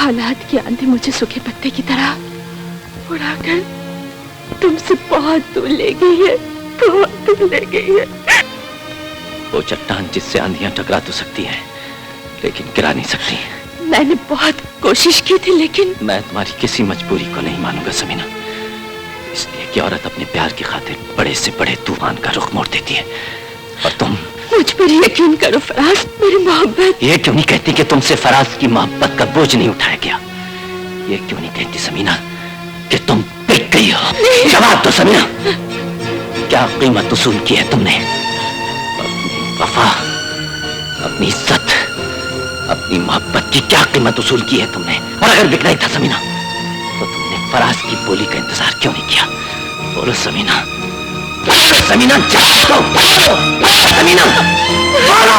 हालात की आंधी मुझे सूखे पत्ते की तरह उड़ाकर तुमसे बहुत दूर ले गई है, बहुत दूर ले गई है। वो चट्टान जिससे आंधियां टकरा तो सकती है, लेकिन गिरा नहीं सकती। मैंने बहुत कोशिश की थी, लेकिन मैं तुम्हारी किसी मजबूरी को नहीं मानूंगा समीना, इसलिए कि औरत अपने प्यार की खातिर बड़े से बड़े तूफान का रुख मोड़ देती है, और तुम मुझ पर यकीन करो फराज, मेरी मोहब्बत। ये क्यों नहीं कहती कि तुमसे फराज की मोहब्बत का बोझ नहीं उठाया गया? ये क्यों नहीं कहती समीना कि तुम बिक गई हो? जवाब दो समीना, क्या कीमत वसूल की है तुमने? अपनी वफा, अपनी इज्जत, अपनी मोहब्बत की क्या कीमत वसूल की है तुमने? और अगर बिकना ही था समीना, तो तुमने फराज की बोली का इंतजार क्यों नहीं किया? बोलो समीना, समीना, समीना, बोलो।